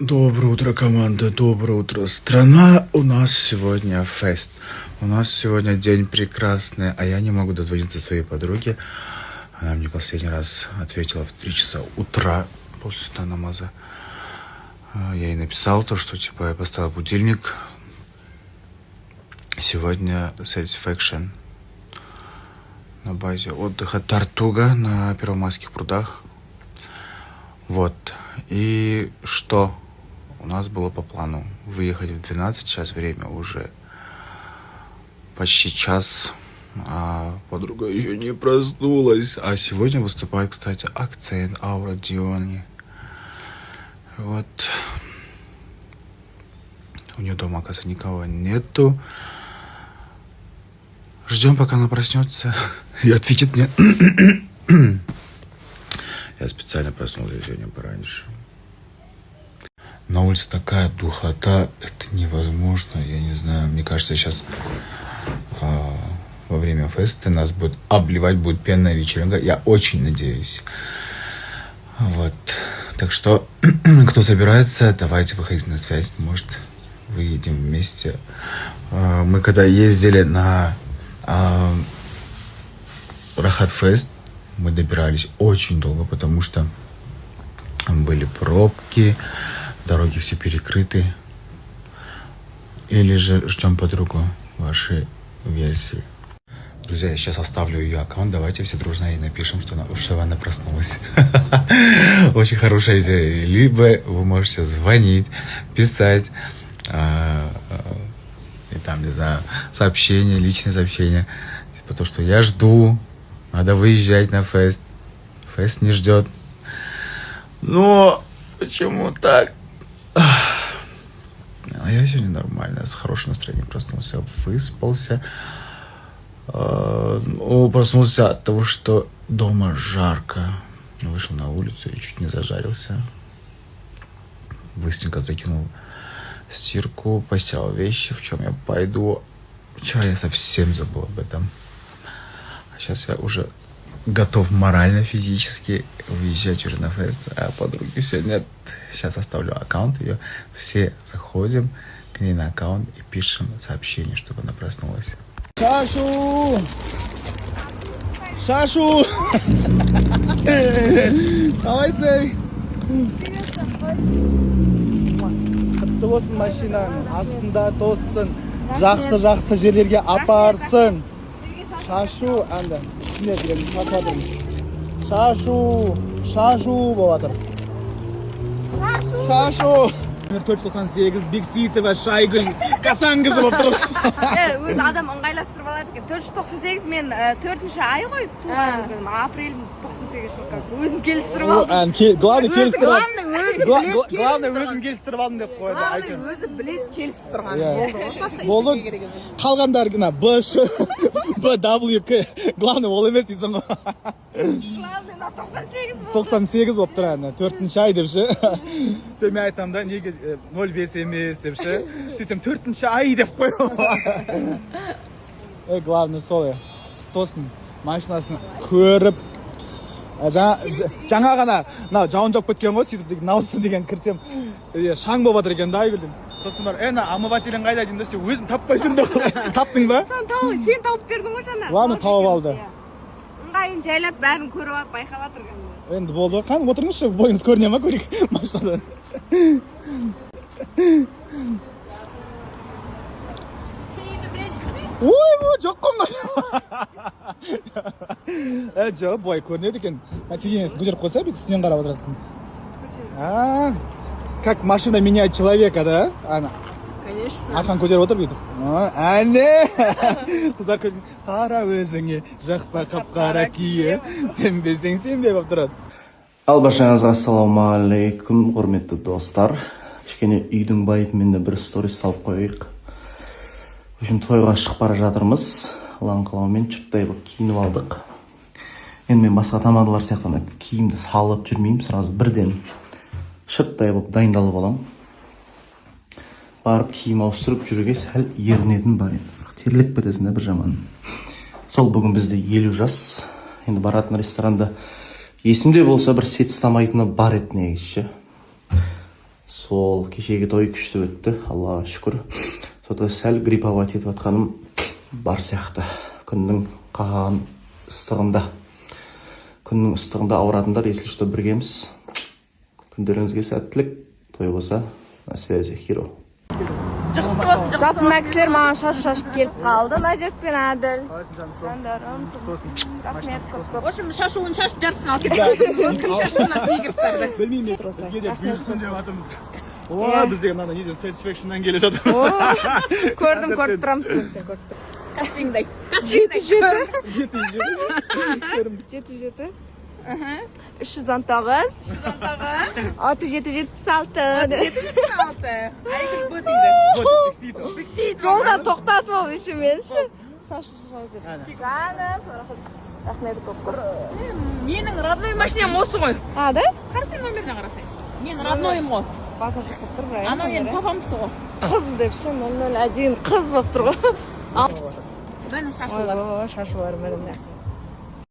Доброе утро, команда, доброе утро, страна. У нас сегодня фест. У нас сегодня день прекрасный, а я не могу дозвониться своей подруге. Она мне последний раз ответила в 3 часа утра после намаза. Я ей написал то, что я поставил будильник. Сегодня Satisfaction на базе отдыха Тартуга на Первомайских прудах. Вот. И что? У нас было по плану выехать в 12, сейчас время уже почти час, а подруга еще не проснулась. А сегодня выступает, кстати, Акцент, Аура Диони. Вот. У нее дома, оказывается, никого нету. Ждем, пока она проснется и ответит мне. Я специально проснулся сегодня пораньше. На улице такая духота, это невозможно, я не знаю. Мне кажется, сейчас во время феста нас будет обливать, будет пенная вечеринка. Я очень надеюсь. Вот. Так что, кто собирается, давайте выходить на связь. Может, выедем вместе. Мы когда ездили на Рахат Фест, мы добирались очень долго, потому что были пробки, дороги все перекрыты. Или же ждем подругу вашей версии. Друзья, я сейчас оставлю ее аккаунт. Давайте все дружно ей напишем, что она проснулась. Очень хорошая идея. Либо вы можете звонить, писать, и там, не знаю, сообщения, личные сообщения. Типа то, что я жду, надо выезжать на фест. Фест не ждет. Но почему так? А я сегодня нормально, с хорошим настроением проснулся, выспался. Проснулся от того, что дома жарко. Вышел на улицу и чуть не зажарился. Быстренько закинул стирку, постирал вещи, в чем я пойду. Вчера я совсем забыл об этом. А сейчас я уже готов морально, физически выезжать уже на фест, а подруги все нет. Сейчас оставлю аккаунт ее. Все заходим к ней на аккаунт и пишем сообщение, чтобы она проснулась. Шашу! Шашу! Қалайсың? Құтты болсын машинаң, астында тоссын, жақсы жерлерге апарсын. Шашу, анда, ішіне деген шашадырмыз. Шашу болатыр. Шашу! 498 Бекситова, Шайгүл, Касаңғызы болып тұр. Өз адам ыңғайластырып алады екен. 498 мен 4-ші ай ғой туған күнім. Апрель 98 жылғы. Өзім келістіріп алдым. Главное, өзім келістіріп алдым деп қойды. Өзі білет келісіп тұрған. Болды. Қалғандар гына Б, Ш, Б, W, К. Главное, ол емес дейсің ғой. Главный на 98 болды. 98 болып тұр әні. 4-ші ай деп ше. Мен айтам да, неге 05 емес деп ше. Сөйтсем 4-ші ай деп қойым. Главное сол. Тосын машинасын көріп. Жаңа ғана жауын жауып кеткен ғой, сөйтіп наусыз деген кірсем, шаң болып жатыр екен да, айгүлдім. Сосын бар, омывателің қайда деймін да, өзім таппай жүрмін. Таптың ба? Сен тауып бердің ғой жаңа. Ладно, тауып алды. Ыңғайын жайлап бәрін көріп алып байқап жатыр. Енді болды. Қан отырыңызшы, бойыңыз көріне ма, көрейік машинадан. Ой, жоқ қой. Жоқ, бой көрінеді екен. Сиденьесін көтеріп қойса, бүйтіп үстінен қарап отыратын. Как машина меняет человека, да? Конечно. Арқан көтеріп отыр бүйтіп. Әне! Қыздар көрген. Қара өзіңе, жақпа қап-қара кие. Сенбесең сенбе болып тұрады. Ал баршаңызға ассалаумағалейкум, құрметті достар. Кішкене үйдің байыбымен де бір сторис салып қойайық. Үшін тойға шығып бара жатырмыз. Лаң-қалаумен чыптай болып киініп алдық. Енді мен басқа тамадалар сияқты киімді салып жүрмеймін, сразу бірден шыптай болып дайындалып алам. Барып киім ауыстырып жүруге сәл ерінетін бар енді. Терлеп кетесің бір жаман. Сол бүгін бізде 50 жас. Енді баратын ресторанда есімде болса бір сет ұстамайтыны бар еді негізі. Сол кешегі той күшті өтті, Аллаға шүкір. Сода сәл гриппова кетіп жатқаным бар сияқты. Күннің қағаған ыстығында. Күннің ыстығында ауыратындар, если что, біргеміз. Күндеріңізге сәттілік, той болса, на связи, хиро. Жалпы мына кісілер маған шашып келіп қалды. Назет пен Әділ. Рахмет көп-көп. В общем, шашуын шашып жартысын алып кетті. Кім шаштырмасын егерістарды. Білмеймін, бізге де бұйырсын деп жатырмыз. О, біз деген мына неден Satisfaction'нан келе жатырмыз. Көрдім, көріп тұрамыз. Сен көріп тұр. Каспиңдай. 7-7. 319. 6-7-76. Айгүл бұ дейді. Бексит. Жолда тоқтатып ол үшін мен ше. Рахмет көп-көп. Менің родной машинам осы ғой. А, да? Қарасай номеріне қарасай. Менің роднойым ғой. Баса шығып тұр бірақ. Анау енді папамдікі ғой. Қыз деп ше, 001 қыз болып тұр ғой. Бәні шашу бар. Ой, шашулар бәрінде.